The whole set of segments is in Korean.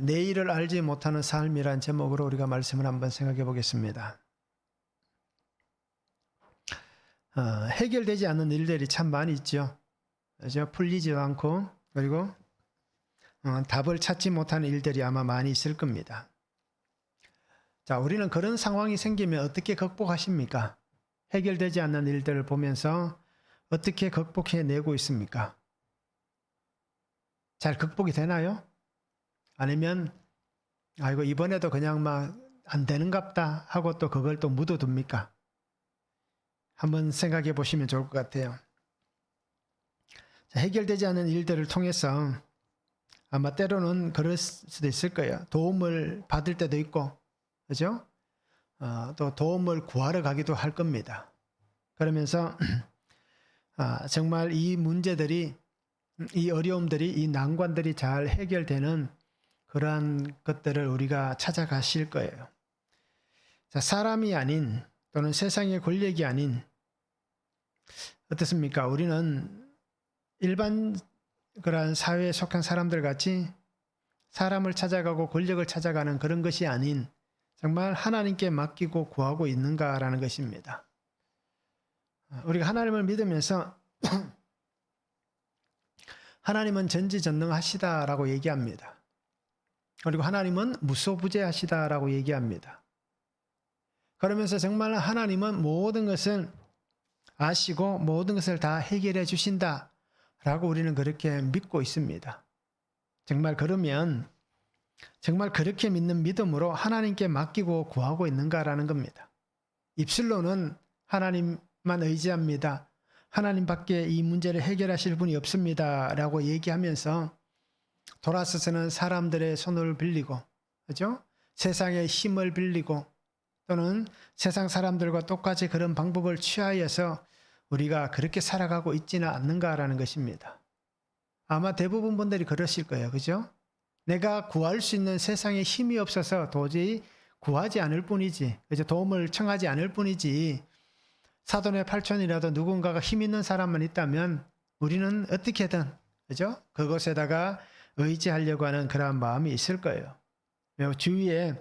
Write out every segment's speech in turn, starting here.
내일을 알지 못하는 삶이란 제목으로 우리가 말씀을 한번 생각해 보겠습니다. 해결되지 않는 일들이 참 많이 있죠. 그죠? 풀리지도 않고 그리고 답을 찾지 못하는 일들이 아마 많이 있을 겁니다. 자, 우리는 그런 상황이 생기면 어떻게 극복하십니까? 해결되지 않는 일들을 보면서 어떻게 극복해내고 있습니까? 잘 극복이 되나요? 아니면 아이고 이번에도 그냥 막 안 되는갑다 하고 또 그걸 또 묻어둡니까? 한번 생각해 보시면 좋을 것 같아요. 자, 해결되지 않는 일들을 통해서 아마 때로는 그럴 수도 있을 거예요. 도움을 받을 때도 있고, 그죠? 또 도움을 구하러 가기도 할 겁니다. 그러면서 정말 이 문제들이, 이 어려움들이, 이 난관들이 잘 해결되는 그러한 것들을 우리가 찾아가실 거예요. 자, 사람이 아닌 또는 세상의 권력이 아닌 어떻습니까? 우리는 일반 그러한 사회에 속한 사람들 같이 사람을 찾아가고 권력을 찾아가는 그런 것이 아닌 정말 하나님께 맡기고 구하고 있는가라는 것입니다. 우리가 하나님을 믿으면서 하나님은 전지전능하시다라고 얘기합니다. 그리고 하나님은 무소부재하시다라고 얘기합니다. 그러면서 정말 하나님은 모든 것을 아시고 모든 것을 다 해결해 주신다라고 우리는 그렇게 믿고 있습니다. 정말 그러면 정말 그렇게 믿는 믿음으로 하나님께 맡기고 구하고 있는가라는 겁니다. 입술로는 하나님만 의지합니다. 하나님밖에 이 문제를 해결하실 분이 없습니다. 라고 얘기하면서 돌아서서는 사람들의 손을 빌리고, 그죠? 세상의 힘을 빌리고 또는 세상 사람들과 똑같이 그런 방법을 취하여서 우리가 그렇게 살아가고 있지는 않는가라는 것입니다. 아마 대부분 분들이 그러실 거예요. 그죠? 내가 구할 수 있는 세상에 힘이 없어서 도저히 구하지 않을 뿐이지, 그죠? 도움을 청하지 않을 뿐이지, 사돈의 팔촌이라도 누군가가 힘 있는 사람만 있다면 우리는 어떻게든, 그죠? 그것에다가 의지하려고 하는 그러한 마음이 있을 거예요. 주위에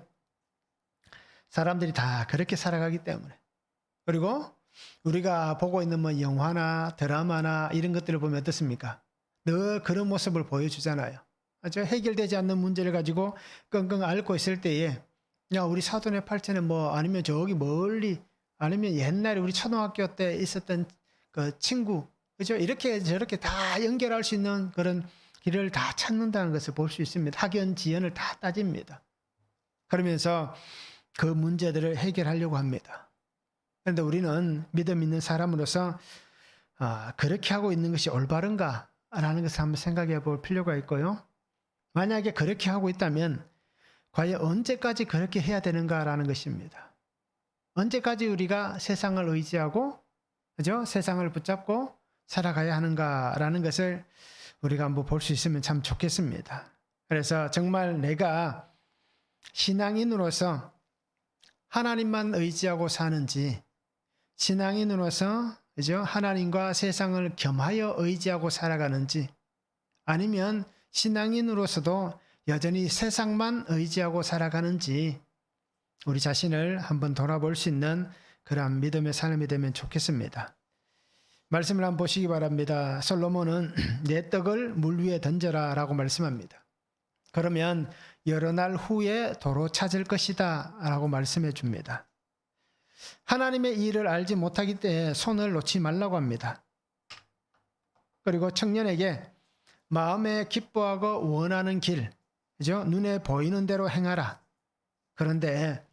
사람들이 다 그렇게 살아가기 때문에. 그리고 우리가 보고 있는 뭐 영화나 드라마나 이런 것들을 보면 어떻습니까? 늘 그런 모습을 보여주잖아요. 아주 해결되지 않는 문제를 가지고 끙끙 앓고 있을 때에 야, 우리 사돈의 팔촌은 뭐 아니면 저기 멀리 아니면 옛날에 우리 초등학교 때 있었던 그 친구, 그죠? 이렇게 저렇게 다 연결할 수 있는 그런 길을 다 찾는다는 것을 볼 수 있습니다. 학연, 지연을 다 따집니다. 그러면서 그 문제들을 해결하려고 합니다. 그런데 우리는 믿음 있는 사람으로서 그렇게 하고 있는 것이 올바른가? 라는 것을 한번 생각해 볼 필요가 있고요. 만약에 그렇게 하고 있다면 과연 언제까지 그렇게 해야 되는가라는 것입니다. 언제까지 우리가 세상을 의지하고, 그죠? 세상을 붙잡고 살아가야 하는가라는 것을 우리가 한번 볼 수 있으면 참 좋겠습니다. 그래서 정말 내가 신앙인으로서 하나님만 의지하고 사는지, 신앙인으로서, 그죠? 하나님과 세상을 겸하여 의지하고 살아가는지, 아니면 신앙인으로서도 여전히 세상만 의지하고 살아가는지 우리 자신을 한번 돌아볼 수 있는 그러한 믿음의 삶이 되면 좋겠습니다. 말씀을 한번 보시기 바랍니다. 솔로몬은 내 떡을 물 위에 던져라 라고 말씀합니다. 그러면 여러 날 후에 도로 찾을 것이다 라고 말씀해 줍니다. 하나님의 일을 알지 못하기 때문에 손을 놓지 말라고 합니다. 그리고 청년에게 마음에 기뻐하고 원하는 길, 그죠? 눈에 보이는 대로 행하라. 그런데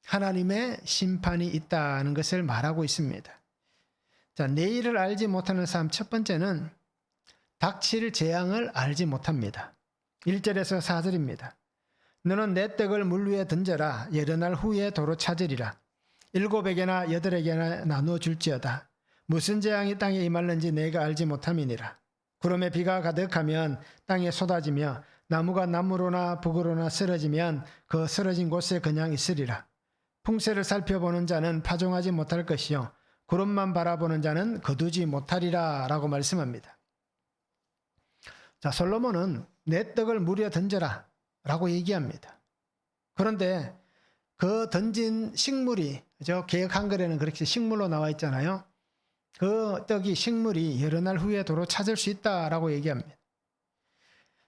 하나님의 심판이 있다는 것을 말하고 있습니다. 자, 내일을 알지 못하는 사람 첫 번째는 닥칠 재앙을 알지 못합니다. 1절에서 4절입니다. 너는 내 떡을 물 위에 던져라. 여러 날 후에 도로 찾으리라. 7에게나 8에게나 나누어 줄지어다. 무슨 재앙이 땅에 임할는지 내가 알지 못함이니라. 구름에 비가 가득하면 땅에 쏟아지며 나무가 나무로나 북으로나 쓰러지면 그 쓰러진 곳에 그냥 있으리라. 풍세를 살펴보는 자는 파종하지 못할 것이요 구름만 바라보는 자는 거두지 못하리라 라고 말씀합니다. 자, 솔로몬은 내 떡을 물 위에 던져라. 라고 얘기합니다. 그런데 그 던진 식물이, 그죠? 개역 한글에는 그렇게 식물로 나와 있잖아요. 그 떡이 식물이 여러 날 후에 도로 찾을 수 있다라고 얘기합니다.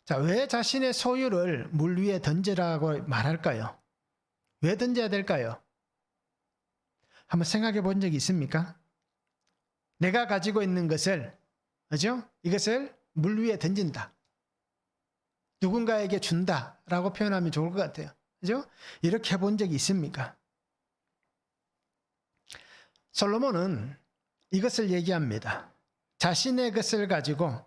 자, 왜 자신의 소유를 물 위에 던지라고 말할까요? 왜 던져야 될까요? 한번 생각해 본 적이 있습니까? 내가 가지고 있는 것을, 그죠? 이것을 물 위에 던진다. 누군가에게 준다라고 표현하면 좋을 것 같아요. 그죠? 이렇게 해본 적이 있습니까? 솔로몬은 이것을 얘기합니다. 자신의 것을 가지고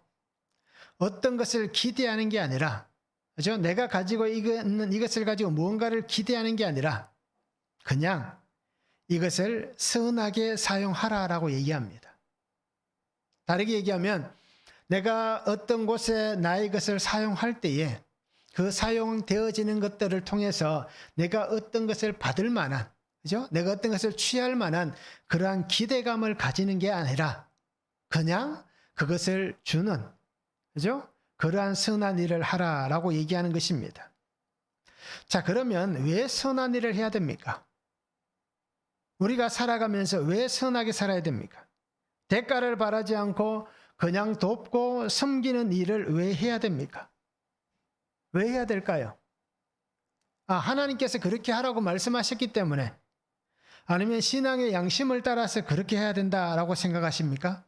어떤 것을 기대하는 게 아니라, 그죠? 내가 가지고 있는 이것을 가지고 무언가를 기대하는 게 아니라 그냥 이것을 선하게 사용하라라고 얘기합니다. 다르게 얘기하면 내가 어떤 곳에 나의 것을 사용할 때에 그 사용되어지는 것들을 통해서 내가 어떤 것을 받을 만한, 그죠? 내가 어떤 것을 취할 만한 그러한 기대감을 가지는 게 아니라 그냥 그것을 주는, 그죠? 그러한 선한 일을 하라라고 얘기하는 것입니다. 자, 그러면 왜 선한 일을 해야 됩니까? 우리가 살아가면서 왜 선하게 살아야 됩니까? 대가를 바라지 않고 그냥 돕고 섬기는 일을 왜 해야 됩니까? 왜 해야 될까요? 하나님께서 그렇게 하라고 말씀하셨기 때문에, 아니면 신앙의 양심을 따라서 그렇게 해야 된다라고 생각하십니까?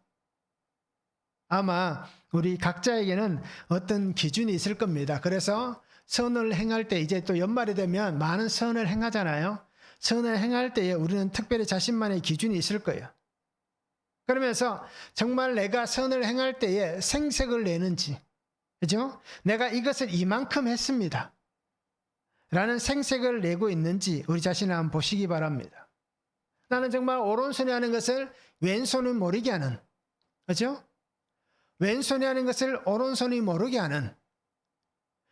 아마 우리 각자에게는 어떤 기준이 있을 겁니다. 그래서 선을 행할 때, 이제 또 연말이 되면 많은 선을 행하잖아요. 선을 행할 때에 우리는 특별히 자신만의 기준이 있을 거예요. 그러면서 정말 내가 선을 행할 때에 생색을 내는지, 그죠? 내가 이것을 이만큼 했습니다 라는 생색을 내고 있는지 우리 자신을 한번 보시기 바랍니다. 나는 정말 오른손이 하는 것을 왼손이 모르게 하는, 그죠? 왼손이 하는 것을 오른손이 모르게 하는,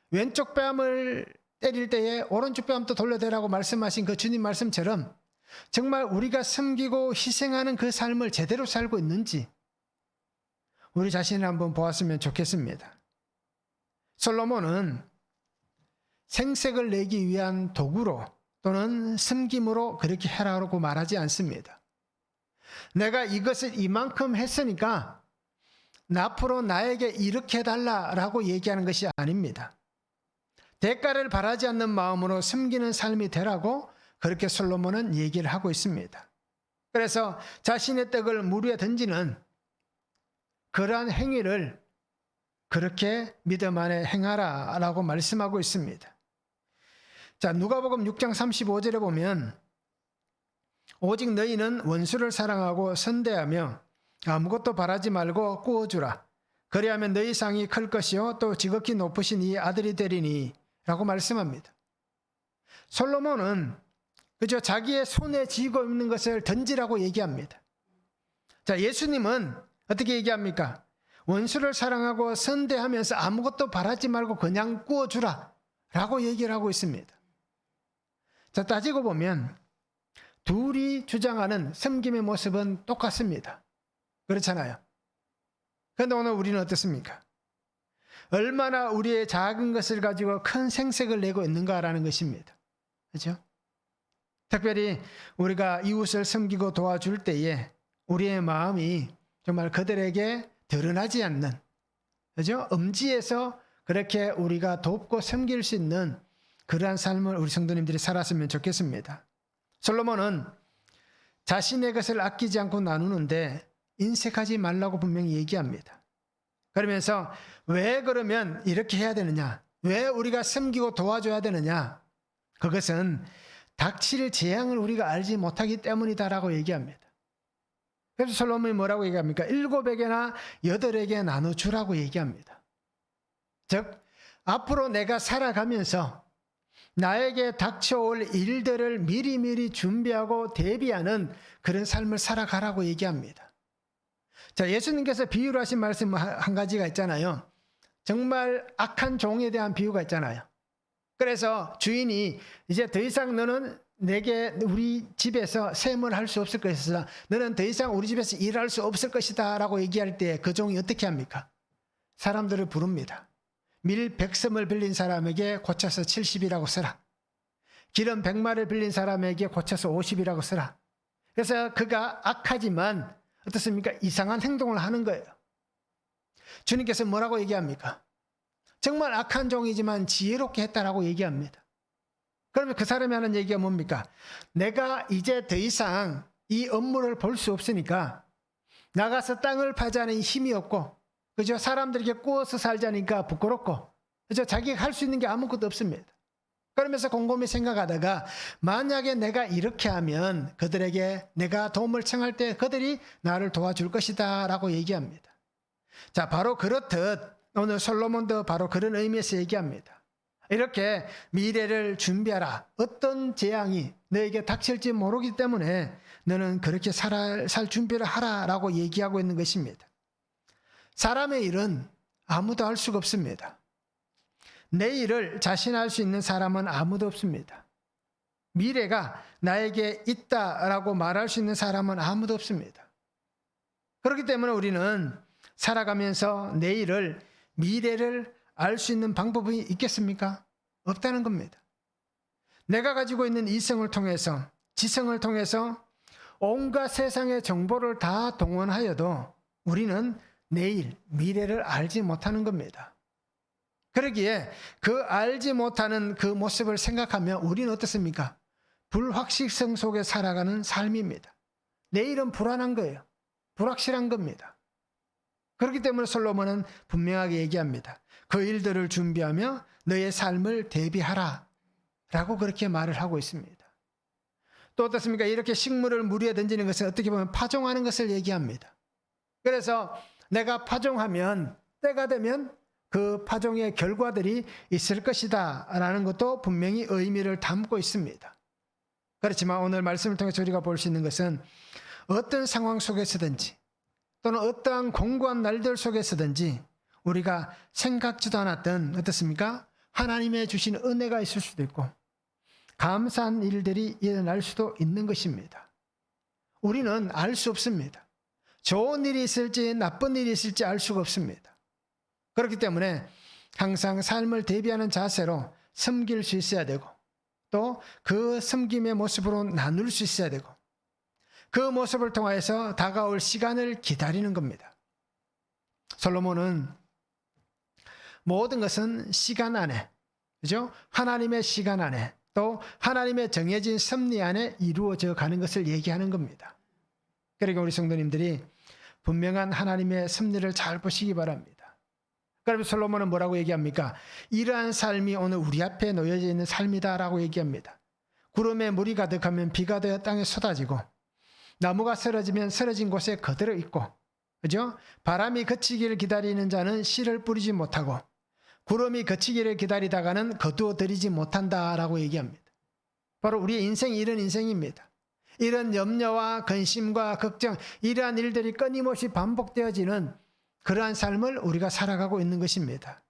왼쪽 뺨을 때릴 때에 오른쪽 뺨도 돌려대라고 말씀하신 그 주님 말씀처럼 정말 우리가 섬기고 희생하는 그 삶을 제대로 살고 있는지 우리 자신을 한번 보았으면 좋겠습니다. 솔로몬은 생색을 내기 위한 도구로 또는 섬김으로 그렇게 해라고 말하지 않습니다. 내가 이것을 이만큼 했으니까 앞으로 나에게 이렇게 해달라라고 얘기하는 것이 아닙니다. 대가를 바라지 않는 마음으로 섬기는 삶이 되라고 그렇게 솔로몬은 얘기를 하고 있습니다. 그래서 자신의 떡을 물 위에 던지는 그러한 행위를 그렇게 믿음 안에 행하라라고 말씀하고 있습니다. 자, 누가복음 6장 35절에 보면 오직 너희는 원수를 사랑하고 선대하며 아무것도 바라지 말고 꾸어주라. 그리하면 너희 상이 클 것이요 또 지극히 높으신 이 아들이 되리니 라고 말씀합니다. 솔로몬은 그저 자기의 손에 쥐고 있는 것을 던지라고 얘기합니다. 자, 예수님은 어떻게 얘기합니까? 원수를 사랑하고 선대하면서 아무것도 바라지 말고 그냥 꾸어주라 라고 얘기를 하고 있습니다. 자, 따지고 보면 둘이 주장하는 섬김의 모습은 똑같습니다. 그렇잖아요. 그런데 오늘 우리는 어떻습니까? 얼마나 우리의 작은 것을 가지고 큰 생색을 내고 있는가라는 것입니다. 그렇죠? 특별히 우리가 이웃을 섬기고 도와줄 때에 우리의 마음이 정말 그들에게 드러나지 않는, 그죠? 음지에서 그렇게 우리가 돕고 섬길 수 있는 그러한 삶을 우리 성도님들이 살았으면 좋겠습니다. 솔로몬은 자신의 것을 아끼지 않고 나누는데 인색하지 말라고 분명히 얘기합니다. 그러면서 왜 그러면 이렇게 해야 되느냐? 왜 우리가 섬기고 도와줘야 되느냐? 그것은 닥칠 재앙을 우리가 알지 못하기 때문이다라고 얘기합니다. 그래서 솔로몬이 뭐라고 얘기합니까? 7에게나 8에게 나눠주라고 얘기합니다. 즉 앞으로 내가 살아가면서 나에게 닥쳐올 일들을 미리미리 준비하고 대비하는 그런 삶을 살아가라고 얘기합니다. 자, 예수님께서 비유로 하신 말씀 한 가지가 있잖아요. 정말 악한 종에 대한 비유가 있잖아요. 그래서 주인이 이제 더 이상 너는 내게 우리 집에서 셈을 할 수 없을 것이다. 너는 더 이상 우리 집에서 일할 수 없을 것이다 라고 얘기할 때 그 종이 어떻게 합니까? 사람들을 부릅니다. 밀 100섬을 빌린 사람에게 고쳐서 70이라고 써라. 기름 100마를 빌린 사람에게 고쳐서 50이라고 써라. 그래서 그가 악하지만 어떻습니까? 이상한 행동을 하는 거예요. 주님께서 뭐라고 얘기합니까? 정말 악한 종이지만 지혜롭게 했다라고 얘기합니다. 그러면 그 사람이 하는 얘기가 뭡니까? 내가 이제 더 이상 이 업무를 볼 수 없으니까 나가서 땅을 파자는 힘이 없고, 그죠? 사람들에게 구워서 살자니까 부끄럽고, 그죠? 자기가 할 수 있는 게 아무것도 없습니다. 그러면서 곰곰이 생각하다가 만약에 내가 이렇게 하면 그들에게 내가 도움을 청할 때 그들이 나를 도와줄 것이다 라고 얘기합니다. 자, 바로 그렇듯 오늘 솔로몬도 바로 그런 의미에서 얘기합니다. 이렇게 미래를 준비하라. 어떤 재앙이 너에게 닥칠지 모르기 때문에 너는 그렇게 살 준비를 하라라고 얘기하고 있는 것입니다. 사람의 일은 아무도 할 수가 없습니다. 내일을 자신할 수 있는 사람은 아무도 없습니다. 미래가 나에게 있다라고 말할 수 있는 사람은 아무도 없습니다. 그렇기 때문에 우리는 살아가면서 내일을, 미래를 알 수 있는 방법이 있겠습니까? 없다는 겁니다. 내가 가지고 있는 이성을 통해서, 지성을 통해서 온갖 세상의 정보를 다 동원하여도 우리는 내일, 미래를 알지 못하는 겁니다. 그러기에 그 알지 못하는 그 모습을 생각하면 우리는 어떻습니까? 불확실성 속에 살아가는 삶입니다. 내일은 불안한 거예요. 불확실한 겁니다. 그렇기 때문에 솔로몬은 분명하게 얘기합니다. 그 일들을 준비하며 너의 삶을 대비하라 라고 그렇게 말을 하고 있습니다. 또 어떻습니까? 이렇게 식물을 물 위에 던지는 것은 어떻게 보면 파종하는 것을 얘기합니다. 그래서 내가 파종하면 때가 되면 그 파종의 결과들이 있을 것이다 라는 것도 분명히 의미를 담고 있습니다. 그렇지만 오늘 말씀을 통해서 우리가 볼 수 있는 것은 어떤 상황 속에서든지 또는 어떠한 공고한 날들 속에서든지 우리가 생각지도 않았던 어떻습니까? 하나님의 주신 은혜가 있을 수도 있고 감사한 일들이 일어날 수도 있는 것입니다. 우리는 알 수 없습니다. 좋은 일이 있을지 나쁜 일이 있을지 알 수가 없습니다. 그렇기 때문에 항상 삶을 대비하는 자세로 섬길 수 있어야 되고 또 그 섬김의 모습으로 나눌 수 있어야 되고 그 모습을 통해서 다가올 시간을 기다리는 겁니다. 솔로몬은 모든 것은 시간 안에, 그죠? 하나님의 시간 안에 또 하나님의 정해진 섭리 안에 이루어져 가는 것을 얘기하는 겁니다. 그러니까 우리 성도님들이 분명한 하나님의 섭리를 잘 보시기 바랍니다. 그러면 솔로몬은 뭐라고 얘기합니까? 이러한 삶이 오늘 우리 앞에 놓여져 있는 삶이다라고 얘기합니다. 구름에 물이 가득하면 비가 되어 땅에 쏟아지고 나무가 쓰러지면 쓰러진 곳에 그대로 있고, 그죠? 바람이 그치기를 기다리는 자는 씨를 뿌리지 못하고 구름이 그치기를 기다리다가는 거두어들이지 못한다라고 얘기합니다. 바로 우리의 인생이 이런 인생입니다. 이런 염려와 근심과 걱정, 이러한 일들이 끊임없이 반복되어지는 그러한 삶을 우리가 살아가고 있는 것입니다.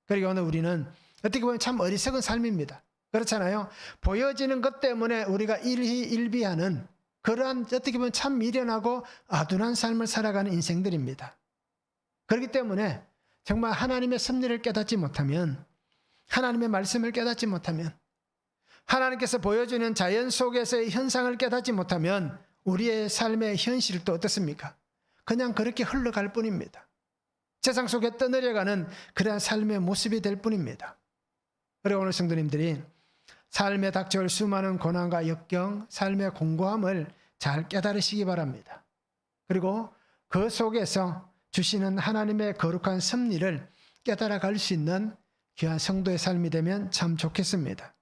그러니까 오늘 우리는 어떻게 보면 참 어리석은 삶입니다. 그렇잖아요. 보여지는 것 때문에 우리가 일희일비하는 그러한 어떻게 보면 참 미련하고 아둔한 삶을 살아가는 인생들입니다. 그렇기 때문에 정말 하나님의 섭리를 깨닫지 못하면, 하나님의 말씀을 깨닫지 못하면, 하나님께서 보여주는 자연 속에서의 현상을 깨닫지 못하면 우리의 삶의 현실도 어떻습니까? 그냥 그렇게 흘러갈 뿐입니다. 세상 속에 떠내려가는 그러한 삶의 모습이 될 뿐입니다. 그리고 오늘 성도님들이 삶에 닥쳐올 수많은 고난과 역경, 삶의 공고함을 잘 깨달으시기 바랍니다. 그리고 그 속에서 주시는 하나님의 거룩한 섭리를 깨달아갈 수 있는 귀한 성도의 삶이 되면 참 좋겠습니다.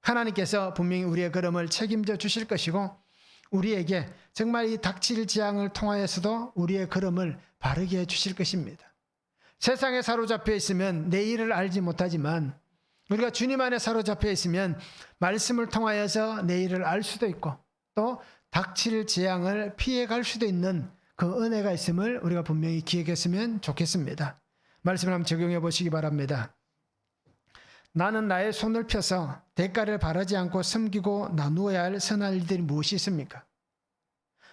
하나님께서 분명히 우리의 걸음을 책임져 주실 것이고 우리에게 정말 이 닥칠 재앙을 통하여서도 우리의 걸음을 바르게 해 주실 것입니다. 세상에 사로잡혀 있으면 내일을 알지 못하지만 우리가 주님 안에 사로잡혀 있으면 말씀을 통하여서 내일을 알 수도 있고 또 닥칠 재앙을 피해갈 수도 있는 그 은혜가 있음을 우리가 분명히 기억했으면 좋겠습니다. 말씀을 한번 적용해 보시기 바랍니다. 나는 나의 손을 펴서 대가를 바라지 않고 섬기고 나누어야 할 선한 일들이 무엇이 있습니까?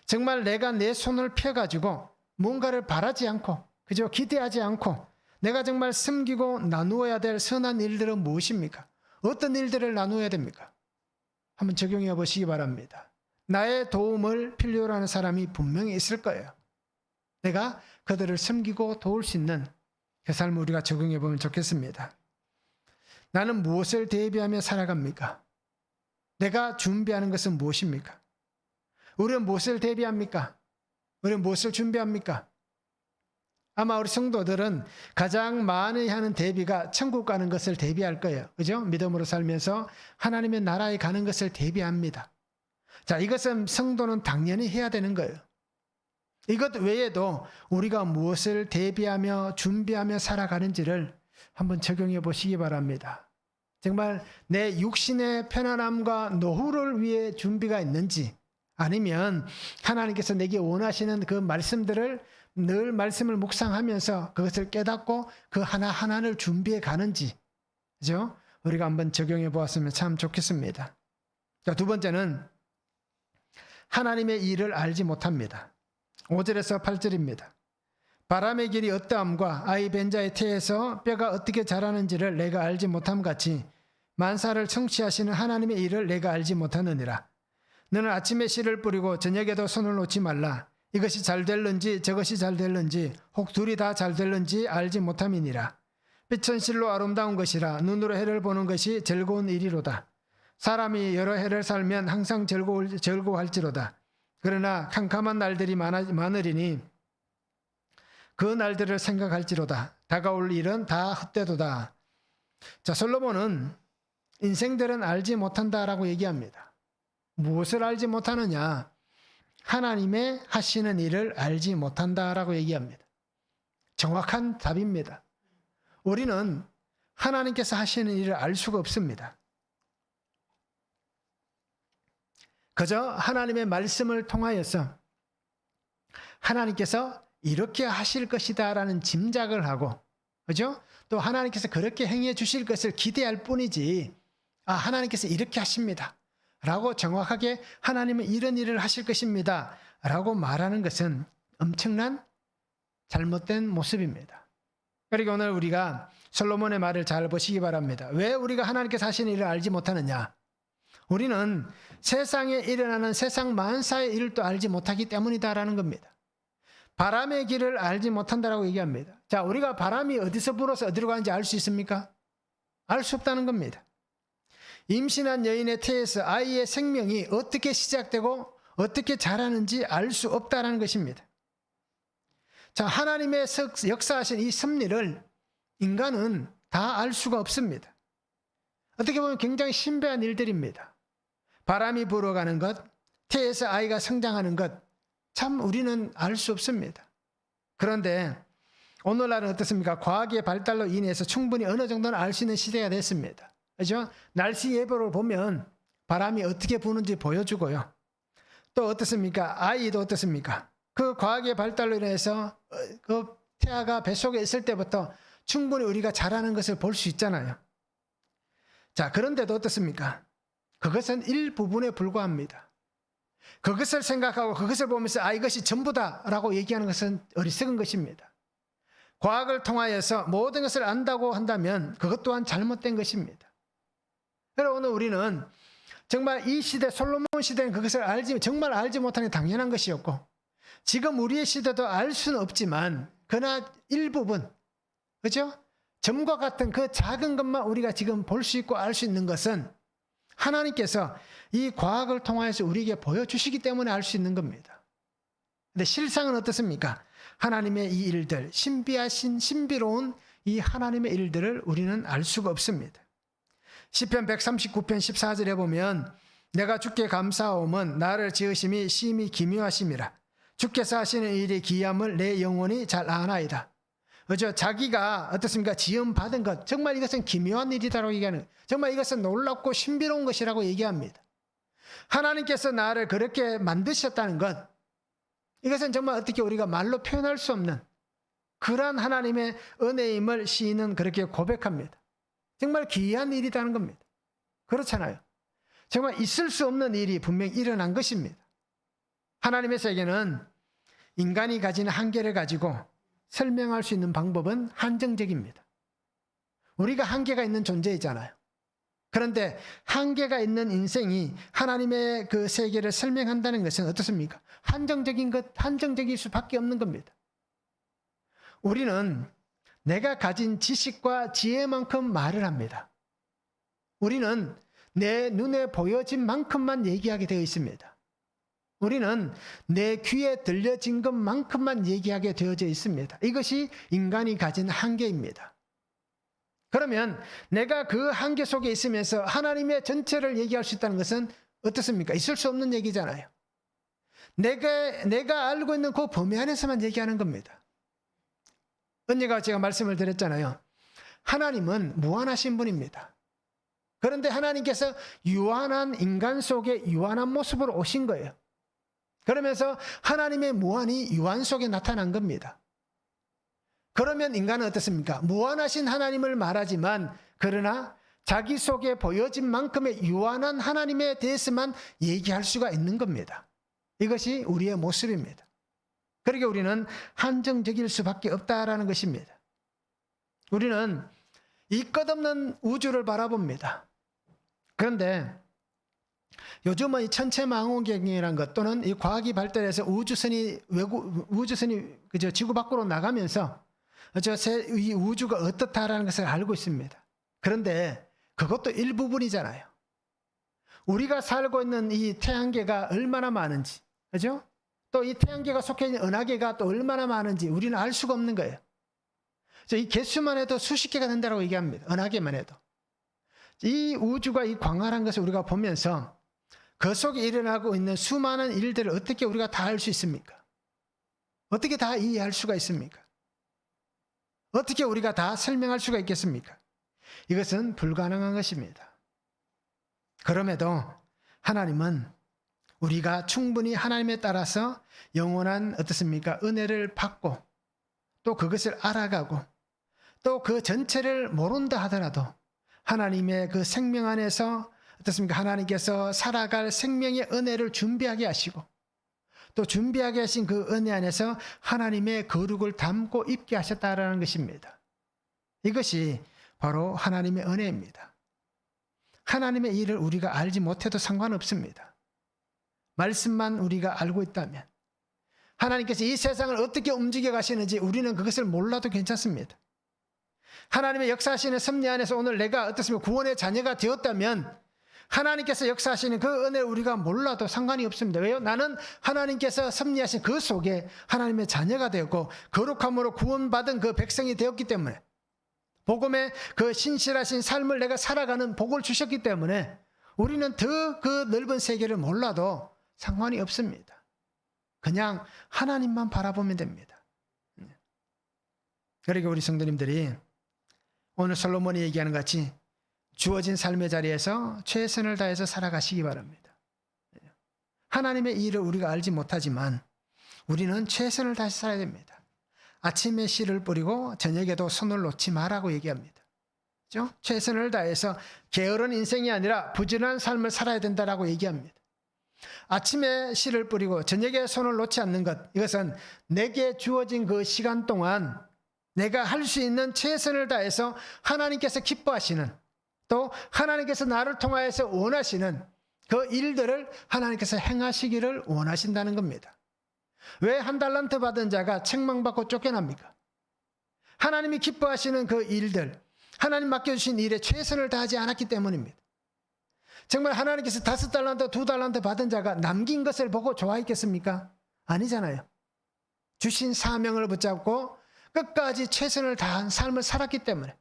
정말 내가 내 손을 펴가지고 뭔가를 바라지 않고 그저 기대하지 않고 내가 정말 섬기고 나누어야 될 선한 일들은 무엇입니까? 어떤 일들을 나누어야 됩니까? 한번 적용해 보시기 바랍니다. 나의 도움을 필요로 하는 사람이 분명히 있을 거예요. 내가 그들을 섬기고 도울 수 있는 그 삶을 우리가 적용해 보면 좋겠습니다. 나는 무엇을 대비하며 살아갑니까? 내가 준비하는 것은 무엇입니까? 우리는 무엇을 대비합니까? 우리는 무엇을 준비합니까? 아마 우리 성도들은 가장 많이 하는 대비가 천국 가는 것을 대비할 거예요. 그죠? 믿음으로 살면서 하나님의 나라에 가는 것을 대비합니다. 자, 이것은 성도는 당연히 해야 되는 거예요. 이것 외에도 우리가 무엇을 대비하며 준비하며 살아가는지를 한번 적용해 보시기 바랍니다. 정말 내 육신의 편안함과 노후를 위해 준비가 있는지, 아니면 하나님께서 내게 원하시는 그 말씀들을 늘 말씀을 묵상하면서 그것을 깨닫고 그 하나하나를 준비해 가는지, 그죠? 우리가 한번 적용해 보았으면 참 좋겠습니다. 자, 두 번째는 하나님의 일을 알지 못합니다. 5절에서 8절입니다. 바람의 길이 어떠함과 아이 벤자의 태에서 뼈가 어떻게 자라는지를 내가 알지 못함 같이 만사를 청취하시는 하나님의 일을 내가 알지 못하느니라. 너는 아침에 씨를 뿌리고 저녁에도 손을 놓지 말라. 이것이 잘 될는지 저것이 잘 될는지 혹 둘이 다 잘 될는지 알지 못함이니라. 빛은 실로 아름다운 것이라 눈으로 해를 보는 것이 즐거운 일이로다. 사람이 여러 해를 살면 항상 즐거워할지로다. 그러나 캄캄한 날들이 많으리니 그 날들을 생각할지로다. 다가올 일은 다 헛되도다. 자, 솔로몬은 인생들은 알지 못한다라고 얘기합니다. 무엇을 알지 못하느냐? 하나님의 하시는 일을 알지 못한다라고 얘기합니다. 정확한 답입니다. 우리는 하나님께서 하시는 일을 알 수가 없습니다. 그저 하나님의 말씀을 통하여서 하나님께서 이렇게 하실 것이다 라는 짐작을 하고, 그죠? 또 하나님께서 그렇게 행해 주실 것을 기대할 뿐이지, 하나님께서 이렇게 하십니다 라고 정확하게 하나님은 이런 일을 하실 것입니다 라고 말하는 것은 엄청난 잘못된 모습입니다. 그러니까 오늘 우리가 솔로몬의 말을 잘 보시기 바랍니다. 왜 우리가 하나님께서 하시는 일을 알지 못하느냐? 우리는 세상에 일어나는 세상 만사의 일도 알지 못하기 때문이다라는 겁니다. 바람의 길을 알지 못한다라고 얘기합니다. 자, 우리가 바람이 어디서 불어서 어디로 가는지 알 수 있습니까? 알 수 없다는 겁니다. 임신한 여인의 태에서 아이의 생명이 어떻게 시작되고 어떻게 자라는지 알 수 없다는 것입니다. 자, 하나님의 역사하신 이 섭리를 인간은 다 알 수가 없습니다. 어떻게 보면 굉장히 신비한 일들입니다. 바람이 불어가는 것, 태에서 아이가 성장하는 것, 참 우리는 알 수 없습니다. 그런데 오늘날은 어떻습니까? 과학의 발달로 인해서 충분히 어느 정도는 알 수 있는 시대가 됐습니다. 그렇죠? 날씨 예보를 보면 바람이 어떻게 부는지 보여주고요. 또 어떻습니까? 아이도 어떻습니까? 그 과학의 발달로 인해서 그 태아가 뱃속에 있을 때부터 충분히 우리가 자라는 것을 볼 수 있잖아요. 자, 그런데도 어떻습니까? 그것은 일부분에 불과합니다. 그것을 생각하고 그것을 보면서 이것이 전부다라고 얘기하는 것은 어리석은 것입니다. 과학을 통하여서 모든 것을 안다고 한다면 그것 또한 잘못된 것입니다. 그래서 오늘 우리는 정말 이 시대, 솔로몬 시대는 그것을 정말 알지 못하는 게 당연한 것이었고, 지금 우리의 시대도 알 수는 없지만 그러나 일부분, 그렇죠? 점과 같은 그 작은 것만 우리가 지금 볼 수 있고 알 수 있는 것은 하나님께서 이 과학을 통해서 우리에게 보여주시기 때문에 알 수 있는 겁니다. 근데 실상은 어떻습니까? 하나님의 이 일들, 신비로운 이 하나님의 일들을 우리는 알 수가 없습니다. 시편 139편 14절에 보면 내가 주께 감사하오면 나를 지으심이 심히 기묘하심이라. 주께서 하시는 일이 기이함을 내 영혼이 잘 아나이다. 그죠? 자기가 어떻습니까? 지음 받은 것, 정말 이것은 기묘한 일이다라고 얘기하는, 정말 이것은 놀랍고 신비로운 것이라고 얘기합니다. 하나님께서 나를 그렇게 만드셨다는 것, 이것은 정말 어떻게 우리가 말로 표현할 수 없는 그러한 하나님의 은혜임을 시인은 그렇게 고백합니다. 정말 기이한 일이라는 겁니다. 그렇잖아요. 정말 있을 수 없는 일이 분명히 일어난 것입니다. 하나님의 세계는 인간이 가진 한계를 가지고 설명할 수 있는 방법은 한정적입니다. 우리가 한계가 있는 존재이잖아요. 그런데 한계가 있는 인생이 하나님의 그 세계를 설명한다는 것은 어떻습니까? 한정적일 수밖에 없는 겁니다. 우리는 내가 가진 지식과 지혜만큼 말을 합니다. 우리는 내 눈에 보여진 만큼만 얘기하게 되어 있습니다. 우리는 내 귀에 들려진 것만큼만 얘기하게 되어져 있습니다. 이것이 인간이 가진 한계입니다. 그러면 내가 그 한계 속에 있으면서 하나님의 전체를 얘기할 수 있다는 것은 어떻습니까? 있을 수 없는 얘기잖아요. 내가 알고 있는 그 범위 안에서만 얘기하는 겁니다. 언제가 제가 말씀을 드렸잖아요. 하나님은 무한하신 분입니다. 그런데 하나님께서 유한한 인간 속에 유한한 모습으로 오신 거예요. 그러면서 하나님의 무한이 유한 속에 나타난 겁니다. 그러면 인간은 어떻습니까? 무한하신 하나님을 말하지만 그러나 자기 속에 보여진 만큼의 유한한 하나님에 대해서만 얘기할 수가 있는 겁니다. 이것이 우리의 모습입니다. 그러니까 우리는 한정적일 수밖에 없다라는 것입니다. 우리는 이 끝없는 우주를 바라봅니다. 그런데 요즘은 이 천체망원경이라는 것 또는 이 과학이 발달해서 우주선이 그저 지구 밖으로 나가면서 이 우주가 어떻다라는 것을 알고 있습니다. 그런데 그것도 일부분이잖아요. 우리가 살고 있는 이 태양계가 얼마나 많은지, 그죠? 또 이 태양계가 속해 있는 은하계가 또 얼마나 많은지 우리는 알 수가 없는 거예요. 이 개수만 해도 수십 개가 된다고 얘기합니다. 은하계만 해도. 이 우주가 이 광활한 것을 우리가 보면서 그 속에 일어나고 있는 수많은 일들을 어떻게 우리가 다 알 수 있습니까? 어떻게 다 이해할 수가 있습니까? 어떻게 우리가 다 설명할 수가 있겠습니까? 이것은 불가능한 것입니다. 그럼에도 하나님은 우리가 충분히 하나님에 따라서 영원한 어떻습니까? 은혜를 받고 또 그것을 알아가고 또 그 전체를 모른다 하더라도 하나님의 그 생명 안에서 어떻습니까? 하나님께서 살아갈 생명의 은혜를 준비하게 하시고 또 준비하게 하신 그 은혜 안에서 하나님의 거룩을 담고 입게 하셨다라는 것입니다. 이것이 바로 하나님의 은혜입니다. 하나님의 일을 우리가 알지 못해도 상관없습니다. 말씀만 우리가 알고 있다면 하나님께서 이 세상을 어떻게 움직여 가시는지 우리는 그것을 몰라도 괜찮습니다. 하나님의 역사하시는 섭리 안에서 오늘 내가 어떻습니까? 구원의 자녀가 되었다면 하나님께서 역사하시는 그 은혜를 우리가 몰라도 상관이 없습니다. 왜요? 나는 하나님께서 섭리하신 그 속에 하나님의 자녀가 되었고 거룩함으로 구원받은 그 백성이 되었기 때문에 복음의 그 신실하신 삶을 내가 살아가는 복을 주셨기 때문에 우리는 더 그 넓은 세계를 몰라도 상관이 없습니다. 그냥 하나님만 바라보면 됩니다. 그러니까 우리 성도님들이 오늘 솔로몬이 얘기하는 같이 주어진 삶의 자리에서 최선을 다해서 살아가시기 바랍니다. 하나님의 일을 우리가 알지 못하지만 우리는 최선을 다해서 살아야 됩니다. 아침에 씨를 뿌리고 저녁에도 손을 놓지 마라고 얘기합니다. 그렇죠? 최선을 다해서 게으른 인생이 아니라 부지런한 삶을 살아야 된다라고 얘기합니다. 아침에 씨를 뿌리고 저녁에 손을 놓지 않는 것, 이것은 내게 주어진 그 시간 동안 내가 할 수 있는 최선을 다해서 하나님께서 기뻐하시는 또 하나님께서 나를 통하여서 원하시는 그 일들을 하나님께서 행하시기를 원하신다는 겁니다. 왜 한 달란트 받은 자가 책망받고 쫓겨납니까? 하나님이 기뻐하시는 그 일들, 하나님 맡겨주신 일에 최선을 다하지 않았기 때문입니다. 정말 하나님께서 5달란트, 2달란트 받은 자가 남긴 것을 보고 좋아했겠습니까? 아니잖아요. 주신 사명을 붙잡고 끝까지 최선을 다한 삶을 살았기 때문에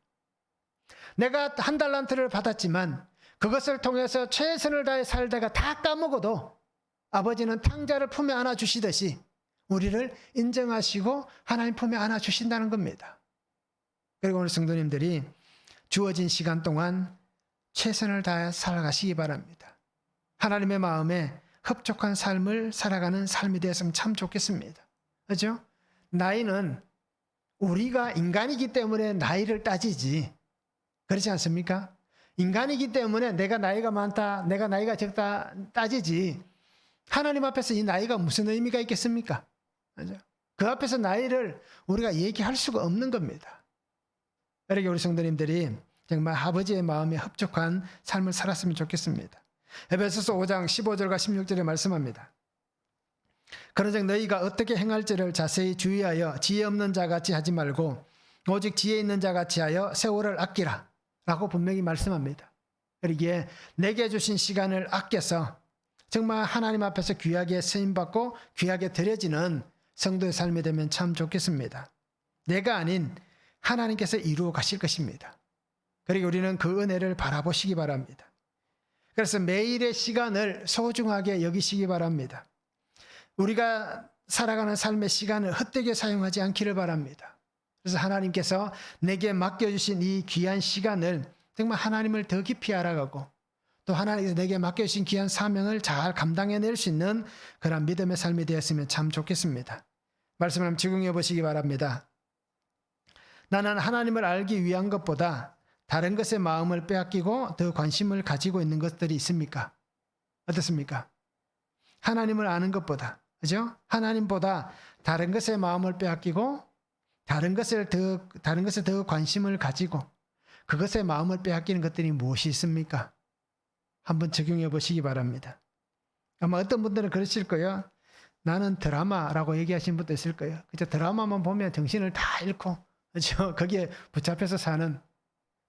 내가 1달란트를 받았지만 그것을 통해서 최선을 다해 살다가 다 까먹어도 아버지는 탕자를 품에 안아주시듯이 우리를 인정하시고 하나님 품에 안아주신다는 겁니다. 그리고 오늘 성도님들이 주어진 시간 동안 최선을 다해 살아가시기 바랍니다. 하나님의 마음에 흡족한 삶을 살아가는 삶이 되었으면 참 좋겠습니다. 그렇죠? 나이는 우리가 인간이기 때문에 나이를 따지지 그렇지 않습니까? 인간이기 때문에 내가 나이가 많다, 내가 나이가 적다 따지지 하나님 앞에서 이 나이가 무슨 의미가 있겠습니까? 그렇죠? 그 앞에서 나이를 우리가 얘기할 수가 없는 겁니다. 이렇게 우리 성도님들이 정말 아버지의 마음에 합족한 삶을 살았으면 좋겠습니다. 에베소서 5장 15절과 16절에 말씀합니다. 그런즉 너희가 어떻게 행할지를 자세히 주의하여 지혜 없는 자같이 하지 말고 오직 지혜 있는 자같이 하여 세월을 아끼라 라고 분명히 말씀합니다. 그러기에 내게 주신 시간을 아껴서 정말 하나님 앞에서 귀하게 쓰임받고 귀하게 드려지는 성도의 삶이 되면 참 좋겠습니다. 내가 아닌 하나님께서 이루어 가실 것입니다. 그리고 우리는 그 은혜를 바라보시기 바랍니다. 그래서 매일의 시간을 소중하게 여기시기 바랍니다. 우리가 살아가는 삶의 시간을 헛되게 사용하지 않기를 바랍니다. 그래서 하나님께서 내게 맡겨주신 이 귀한 시간을 정말 하나님을 더 깊이 알아가고 또 하나님께서 내게 맡겨주신 귀한 사명을 잘 감당해낼 수 있는 그런 믿음의 삶이 되었으면 참 좋겠습니다. 말씀을 한번 적용해 보시기 바랍니다. 나는 하나님을 알기 위한 것보다 다른 것에 마음을 빼앗기고 더 관심을 가지고 있는 것들이 있습니까? 어떻습니까? 하나님을 아는 것보다, 그죠? 하나님보다 다른 것에 마음을 빼앗기고 다른 것에 더 관심을 가지고 그것에 마음을 빼앗기는 것들이 무엇이 있습니까? 한번 적용해 보시기 바랍니다. 아마 어떤 분들은 그러실 거예요. 나는 드라마라고 얘기하시는 분도 있을 거예요. 그죠? 드라마만 보면 정신을 다 잃고, 그죠? 거기에 붙잡혀서 사는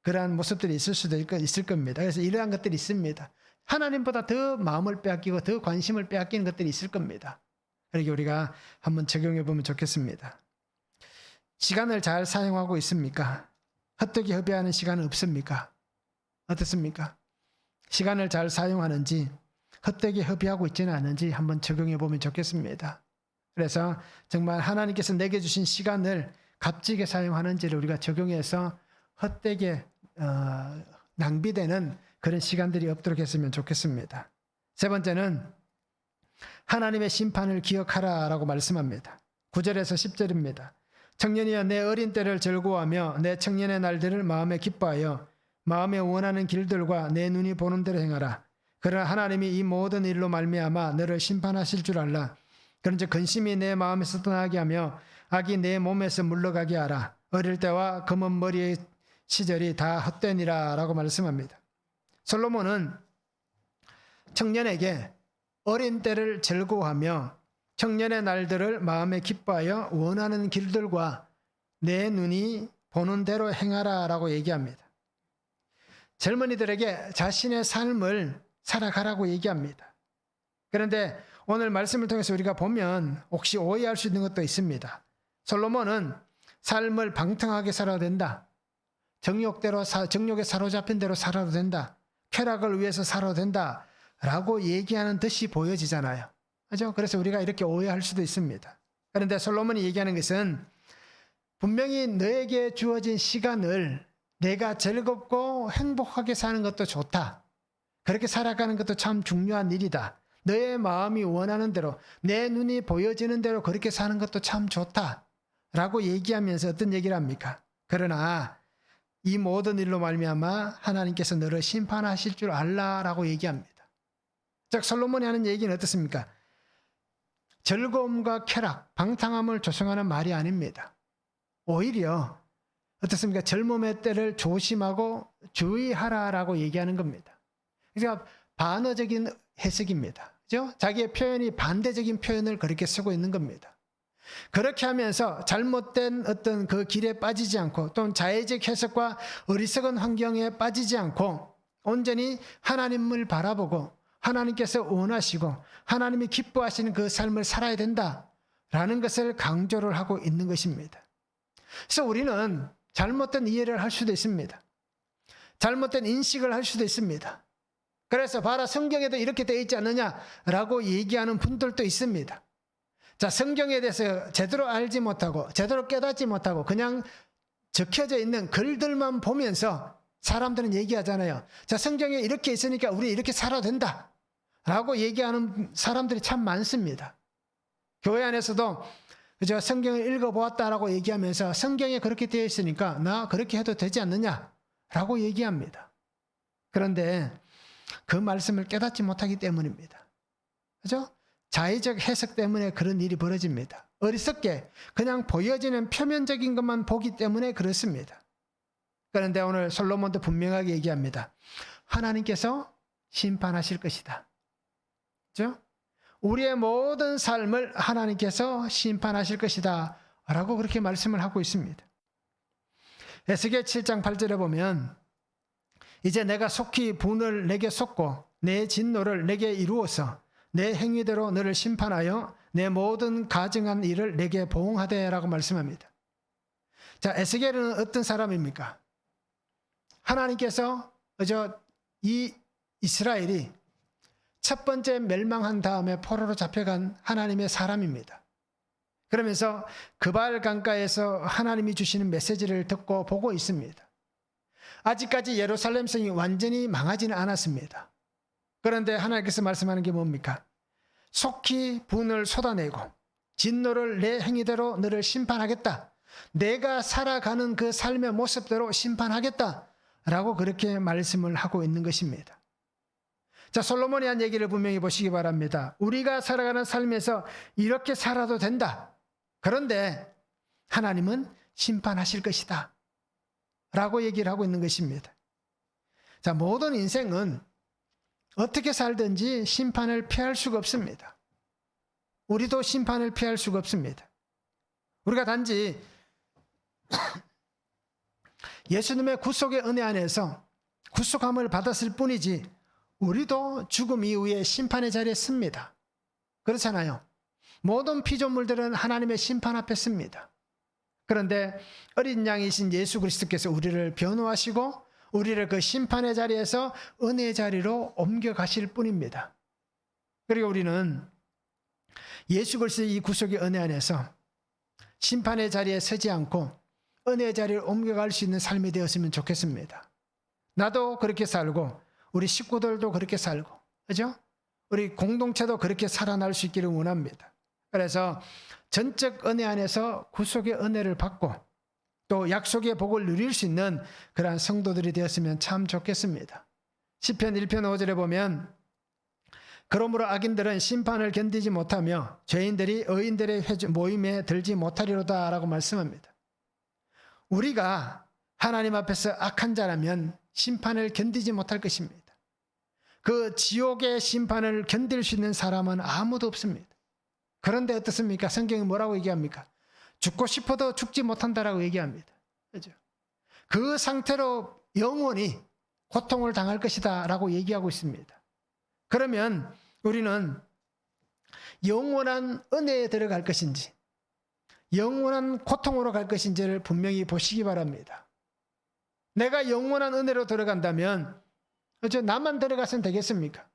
그러한 모습들이 있을 겁니다. 그래서 이러한 것들이 있습니다. 하나님보다 더 마음을 빼앗기고 더 관심을 빼앗기는 것들이 있을 겁니다. 그러니까 우리가 한번 적용해 보면 좋겠습니다. 시간을 잘 사용하고 있습니까? 헛되게 허비하는 시간은 없습니까? 어떻습니까? 시간을 잘 사용하는지 헛되게 허비하고 있지는 않은지 한번 적용해 보면 좋겠습니다. 그래서 정말 하나님께서 내게 주신 시간을 값지게 사용하는지를 우리가 적용해서 헛되게 낭비되는 그런 시간들이 없도록 했으면 좋겠습니다. 세 번째는 하나님의 심판을 기억하라라고 말씀합니다. 9절에서 10절입니다. 청년이여 내 어린 때를 즐거워하며 내 청년의 날들을 마음에 기뻐하여 마음에 원하는 길들과 내 눈이 보는 대로 행하라. 그러나 하나님이 이 모든 일로 말미암아 너를 심판하실 줄 알라. 그런즉 근심이 내 마음에서 떠나게 하며 악이 내 몸에서 물러가게 하라. 어릴 때와 검은 머리의 시절이 다 헛되니라 라고 말씀합니다. 솔로몬은 청년에게 어린 때를 즐거워하며 청년의 날들을 마음에 기뻐하여 원하는 길들과 내 눈이 보는 대로 행하라 라고 얘기합니다. 젊은이들에게 자신의 삶을 살아가라고 얘기합니다. 그런데 오늘 말씀을 통해서 우리가 보면 혹시 오해할 수 있는 것도 있습니다. 솔로몬은 삶을 방탕하게 살아도 된다. 정욕에 사로잡힌 대로 살아도 된다. 쾌락을 위해서 살아도 된다. 라고 얘기하는 듯이 보여지잖아요. 그죠? 그래서 우리가 이렇게 오해할 수도 있습니다. 그런데 솔로몬이 얘기하는 것은 분명히 너에게 주어진 시간을 내가 즐겁고 행복하게 사는 것도 좋다. 그렇게 살아가는 것도 참 중요한 일이다. 너의 마음이 원하는 대로 내 눈이 보여지는 대로 그렇게 사는 것도 참 좋다. 라고 얘기하면서 어떤 얘기를 합니까? 그러나 이 모든 일로 말미암아 하나님께서 너를 심판하실 줄 알라라고 얘기합니다. 즉 솔로몬이 하는 얘기는 어떻습니까? 즐거움과 쾌락, 방탕함을 조성하는 말이 아닙니다. 오히려 어떻습니까? 젊음의 때를 조심하고 주의하라라고 얘기하는 겁니다. 그러니까 반어적인 해석입니다. 그죠? 자기의 표현이 반대적인 표현을 그렇게 쓰고 있는 겁니다. 그렇게 하면서 잘못된 어떤 그 길에 빠지지 않고 또는 자의적 해석과 어리석은 환경에 빠지지 않고 온전히 하나님을 바라보고 하나님께서 원하시고 하나님이 기뻐하시는 그 삶을 살아야 된다라는 것을 강조를 하고 있는 것입니다. 그래서 우리는 잘못된 이해를 할 수도 있습니다. 잘못된 인식을 할 수도 있습니다. 그래서 봐라 성경에도 이렇게 되어 있지 않느냐라고 얘기하는 분들도 있습니다. 자, 성경에 대해서 제대로 알지 못하고 제대로 깨닫지 못하고 그냥 적혀져 있는 글들만 보면서 사람들은 얘기하잖아요. 자, 성경에 이렇게 있으니까 우리 이렇게 살아도 된다 라고 얘기하는 사람들이 참 많습니다. 교회 안에서도 그저 성경을 읽어보았다라고 얘기하면서 성경에 그렇게 되어 있으니까 나 그렇게 해도 되지 않느냐라고 얘기합니다. 그런데 그 말씀을 깨닫지 못하기 때문입니다. 그죠? 자의적 해석 때문에 그런 일이 벌어집니다. 어리석게 그냥 보여지는 표면적인 것만 보기 때문에 그렇습니다. 그런데 오늘 솔로몬도 분명하게 얘기합니다. 하나님께서 심판하실 것이다. 그렇죠? 우리의 모든 삶을 하나님께서 심판하실 것이다 라고 그렇게 말씀을 하고 있습니다. 에스겔 7장 8절에 보면 이제 내가 속히 분을 내게 쏟고 내 진노를 내게 이루어서 내 행위대로 너를 심판하여 내 모든 가증한 일을 내게 보응하되 라고 말씀합니다. 자, 에스겔은 어떤 사람입니까? 하나님께서 이 이스라엘이 첫 번째 멸망한 다음에 포로로 잡혀간 하나님의 사람입니다. 그러면서 그발 강가에서 하나님이 주시는 메시지를 듣고 보고 있습니다. 아직까지 예루살렘 성이 완전히 망하지는 않았습니다. 그런데 하나님께서 말씀하는 게 뭡니까? 속히 분을 쏟아내고 진노를 내 행위대로 너를 심판하겠다. 내가 살아가는 그 삶의 모습대로 심판하겠다. 라고 그렇게 말씀을 하고 있는 것입니다. 자, 솔로몬이 한 얘기를 분명히 보시기 바랍니다. 우리가 살아가는 삶에서 이렇게 살아도 된다. 그런데 하나님은 심판하실 것이다. 라고 얘기를 하고 있는 것입니다. 자, 모든 인생은 어떻게 살든지 심판을 피할 수가 없습니다. 우리도 심판을 피할 수가 없습니다. 우리가 단지 예수님의 구속의 은혜 안에서 구속함을 받았을 뿐이지 우리도 죽음 이후에 심판의 자리에 씁니다. 그렇잖아요. 모든 피조물들은 하나님의 심판 앞에 씁니다. 그런데 어린 양이신 예수 그리스도께서 우리를 변호하시고 우리를 그 심판의 자리에서 은혜의 자리로 옮겨가실 뿐입니다. 그리고 우리는 예수 그리스도의 이 구속의 은혜 안에서 심판의 자리에 서지 않고 은혜의 자리를 옮겨갈 수 있는 삶이 되었으면 좋겠습니다. 나도 그렇게 살고 우리 식구들도 그렇게 살고, 그죠? 우리 공동체도 그렇게 살아날 수 있기를 원합니다. 그래서 전적 은혜 안에서 구속의 은혜를 받고 또 약속의 복을 누릴 수 있는 그러한 성도들이 되었으면 참 좋겠습니다. 시편 1편 5절에 보면 그러므로 악인들은 심판을 견디지 못하며 죄인들이 의인들의 모임에 들지 못하리로다 라고 말씀합니다. 우리가 하나님 앞에서 악한 자라면 심판을 견디지 못할 것입니다. 그 지옥의 심판을 견딜 수 있는 사람은 아무도 없습니다. 그런데 어떻습니까? 성경이 뭐라고 얘기합니까? 죽고 싶어도 죽지 못한다라고 얘기합니다. 그렇죠? 그 상태로 영원히 고통을 당할 것이다 라고 얘기하고 있습니다. 그러면 우리는 영원한 은혜에 들어갈 것인지 영원한 고통으로 갈 것인지를 분명히 보시기 바랍니다. 내가 영원한 은혜로 들어간다면 나만 들어가서는 되겠습니까?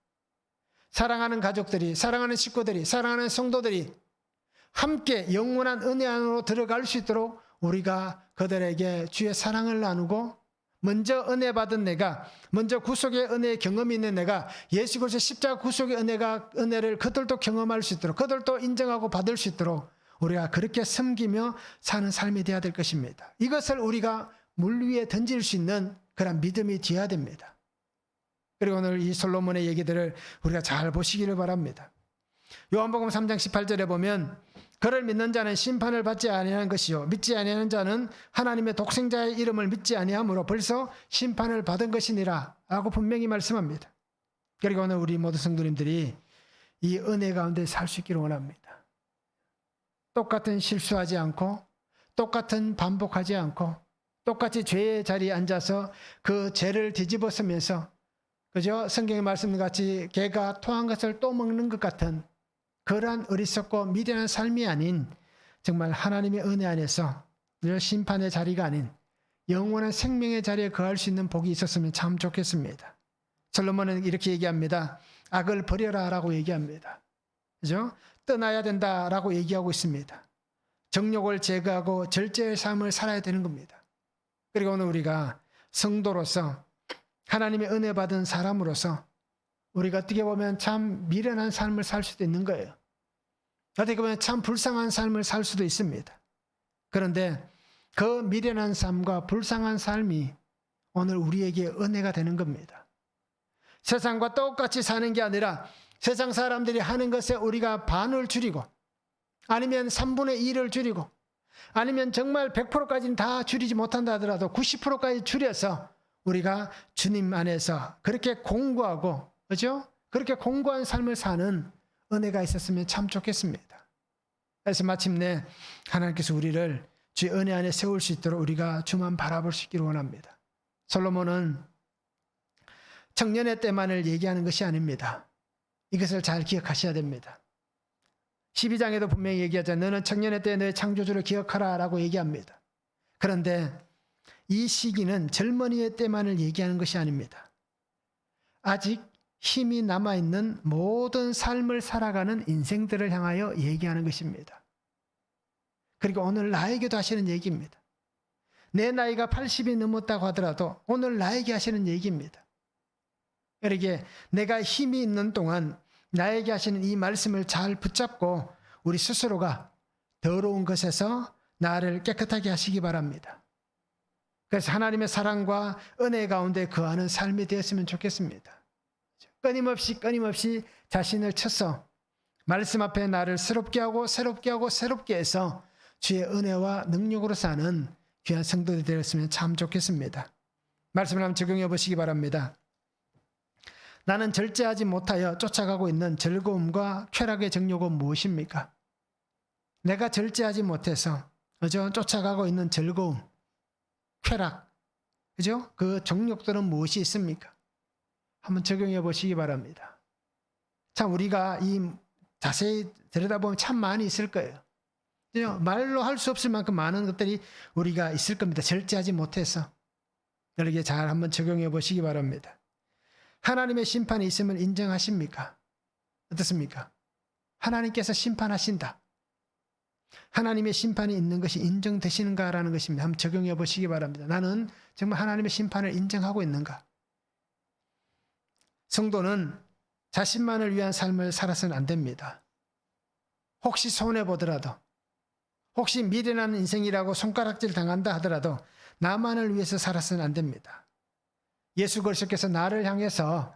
사랑하는 가족들이, 사랑하는 식구들이, 사랑하는 성도들이 함께 영원한 은혜 안으로 들어갈 수 있도록 우리가 그들에게 주의 사랑을 나누고 먼저 은혜 받은 내가, 먼저 구속의 은혜의 경험이 있는 내가 예수 그리스도의 십자가 구속의 은혜를 그들도 경험할 수 있도록, 그들도 인정하고 받을 수 있도록 우리가 그렇게 섬기며 사는 삶이 되어야 될 것입니다. 이것을 우리가 물 위에 던질 수 있는 그런 믿음이 되어야 됩니다. 그리고 오늘 이 솔로몬의 얘기들을 우리가 잘 보시기를 바랍니다. 요한복음 3장 18절에 보면 그를 믿는 자는 심판을 받지 아니하는 것이요 믿지 아니하는 자는 하나님의 독생자의 이름을 믿지 아니하므로 벌써 심판을 받은 것이니라 라고 분명히 말씀합니다. 그리고 오늘 우리 모든 성도님들이 이 은혜 가운데 살 수 있기를 원합니다. 똑같은 실수하지 않고 똑같은 반복하지 않고 똑같이 죄의 자리에 앉아서 그 죄를 뒤집어 쓰면서 그죠? 성경의 말씀같이 개가 토한 것을 또 먹는 것 같은 그러한 어리석고 미련한 삶이 아닌 정말 하나님의 은혜 안에서 늘 심판의 자리가 아닌 영원한 생명의 자리에 거할 수 있는 복이 있었으면 참 좋겠습니다. 솔로몬은 이렇게 얘기합니다. 악을 버려라 라고 얘기합니다. 그죠? 떠나야 된다 라고 얘기하고 있습니다. 정욕을 제거하고 절제의 삶을 살아야 되는 겁니다. 그리고 오늘 우리가 성도로서 하나님의 은혜 받은 사람으로서 우리가 어떻게 보면 참 미련한 삶을 살 수도 있는 거예요. 어떻게 보면 참 불쌍한 삶을 살 수도 있습니다. 그런데 그 미련한 삶과 불쌍한 삶이 오늘 우리에게 은혜가 되는 겁니다. 세상과 똑같이 사는 게 아니라 세상 사람들이 하는 것에 우리가 반을 줄이고 아니면 3분의 2를 줄이고 아니면 정말 100%까지는 다 줄이지 못한다 하더라도 90%까지 줄여서 우리가 주님 안에서 그렇게 공고하고, 그죠? 그렇게 공고한 삶을 사는 은혜가 있었으면 참 좋겠습니다. 그래서 마침내 하나님께서 우리를 주의 은혜 안에 세울 수 있도록 우리가 주만 바라볼 수 있기를 원합니다. 솔로몬은 청년의 때만을 얘기하는 것이 아닙니다. 이것을 잘 기억하셔야 됩니다. 12장에도 분명히 얘기하잖아요. 너는 청년의 때에 너의 창조주를 기억하라 라고 얘기합니다. 그런데 이 시기는 젊은이의 때만을 얘기하는 것이 아닙니다. 아직 힘이 남아있는 모든 삶을 살아가는 인생들을 향하여 얘기하는 것입니다. 그리고 오늘 나에게도 하시는 얘기입니다. 내 나이가 80이 넘었다고 하더라도 오늘 나에게 하시는 얘기입니다. 그러기에 내가 힘이 있는 동안 나에게 하시는 이 말씀을 잘 붙잡고 우리 스스로가 더러운 것에서 나를 깨끗하게 하시기 바랍니다. 그래서 하나님의 사랑과 은혜 가운데 거하는 삶이 되었으면 좋겠습니다. 끊임없이 자신을 쳐서 말씀 앞에 나를 새롭게 하고 새롭게 해서 주의 은혜와 능력으로 사는 귀한 성도들이 되었으면 참 좋겠습니다. 말씀을 한번 적용해 보시기 바랍니다. 나는 절제하지 못하여 쫓아가고 있는 즐거움과 쾌락의 정욕은 무엇입니까? 내가 절제하지 못해서 그죠? 쫓아가고 있는 즐거움, 쾌락, 그죠? 그 정욕들은 무엇이 있습니까? 한번 적용해 보시기 바랍니다. 참 우리가 이 자세히 들여다보면 참 많이 있을 거예요. 말로 할 수 없을 만큼 많은 것들이 우리가 있을 겁니다. 절제하지 못해서. 여러분에게 잘 한번 적용해 보시기 바랍니다. 하나님의 심판이 있음을 인정하십니까? 어떻습니까? 하나님께서 심판하신다. 하나님의 심판이 있는 것이 인정되시는가라는 것입니다. 한번 적용해 보시기 바랍니다. 나는 정말 하나님의 심판을 인정하고 있는가? 성도는 자신만을 위한 삶을 살아서는 안 됩니다. 혹시 손해보더라도, 혹시 미련한 인생이라고 손가락질 당한다 하더라도 나만을 위해서 살아서는 안 됩니다. 예수 그리스도께서 나를 향해서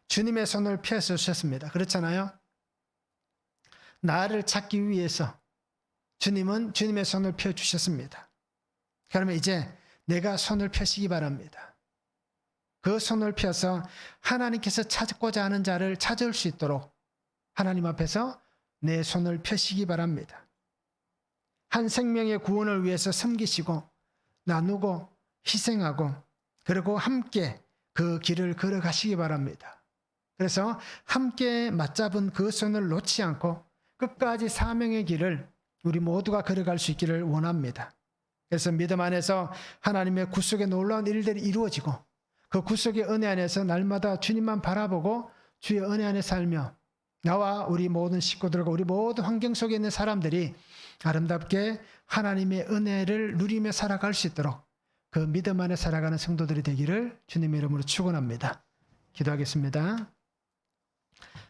주님의 손을 펴서 주셨습니다. 그렇잖아요? 나를 찾기 위해서 주님은 주님의 손을 펴주셨습니다. 그러면 이제 내가 손을 펴시기 바랍니다. 그 손을 펴서 하나님께서 찾고자 하는 자를 찾을 수 있도록 하나님 앞에서 내 손을 펴시기 바랍니다. 한 생명의 구원을 위해서 섬기시고 나누고 희생하고 그리고 함께 그 길을 걸어가시기 바랍니다. 그래서 함께 맞잡은 그 손을 놓지 않고 끝까지 사명의 길을 우리 모두가 걸어갈 수 있기를 원합니다. 그래서 믿음 안에서 하나님의 구속의 놀라운 일들이 이루어지고 그 구속의 은혜 안에서 날마다 주님만 바라보고 주의 은혜 안에 살며 나와 우리 모든 식구들과 우리 모든 환경 속에 있는 사람들이 아름답게 하나님의 은혜를 누리며 살아갈 수 있도록 그 믿음 안에 살아가는 성도들이 되기를 주님의 이름으로 축원합니다. 기도하겠습니다.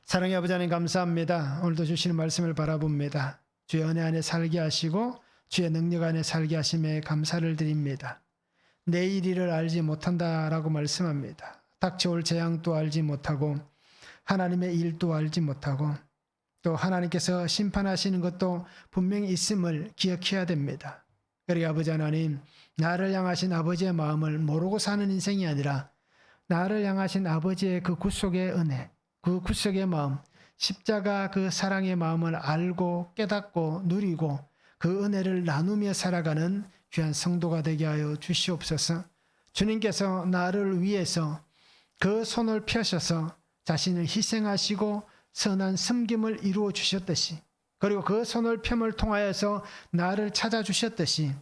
사랑의 아버지 하나님 감사합니다. 오늘도 주시는 말씀을 바라봅니다. 주의 은혜 안에 살게 하시고 주의 능력 안에 살게 하심에 감사를 드립니다. 내일 일을 알지 못한다라고 말씀합니다. 닥쳐올 재앙도 알지 못하고 하나님의 일도 알지 못하고 또 하나님께서 심판하시는 것도 분명히 있음을 기억해야 됩니다. 그러니 아버지 하나님, 나를 향하신 아버지의 마음을 모르고 사는 인생이 아니라 나를 향하신 아버지의 그 구속의 은혜, 그 구속의 마음, 십자가 그 사랑의 마음을 알고 깨닫고 누리고 그 은혜를 나누며 살아가는 귀한 성도가 되게 하여 주시옵소서. 주님께서 나를 위해서 그 손을 펴셔서 자신을 희생하시고 선한 섬김을 이루어 주셨듯이 그리고 그 손을 펴을 통하여서 나를 찾아주셨듯이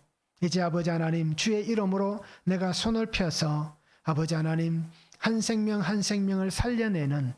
이제 아버지 하나님 주의 이름으로 내가 손을 펴서 아버지 하나님 한 생명 한 생명을 살려내는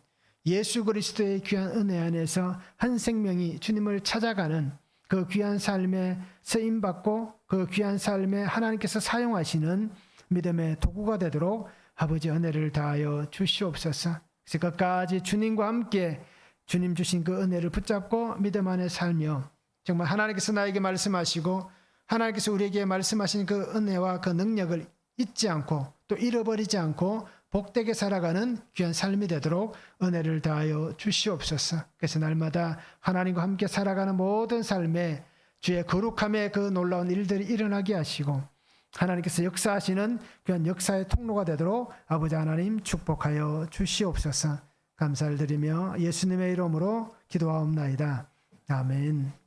예수 그리스도의 귀한 은혜 안에서 한 생명이 주님을 찾아가는 그 귀한 삶에 쓰임받고 그 귀한 삶에 하나님께서 사용하시는 믿음의 도구가 되도록 아버지 은혜를 다하여 주시옵소서. 그래서 끝까지 주님과 함께 주님 주신 그 은혜를 붙잡고 믿음 안에 살며 정말 하나님께서 나에게 말씀하시고 하나님께서 우리에게 말씀하신 그 은혜와 그 능력을 잊지 않고 또 잃어버리지 않고 복되게 살아가는 귀한 삶이 되도록 은혜를 다하여 주시옵소서. 그래서 날마다 하나님과 함께 살아가는 모든 삶에 주의 거룩함의 그 놀라운 일들이 일어나게 하시고 하나님께서 역사하시는 귀한 역사의 통로가 되도록 아버지 하나님 축복하여 주시옵소서. 감사를 드리며 예수님의 이름으로 기도하옵나이다. 아멘.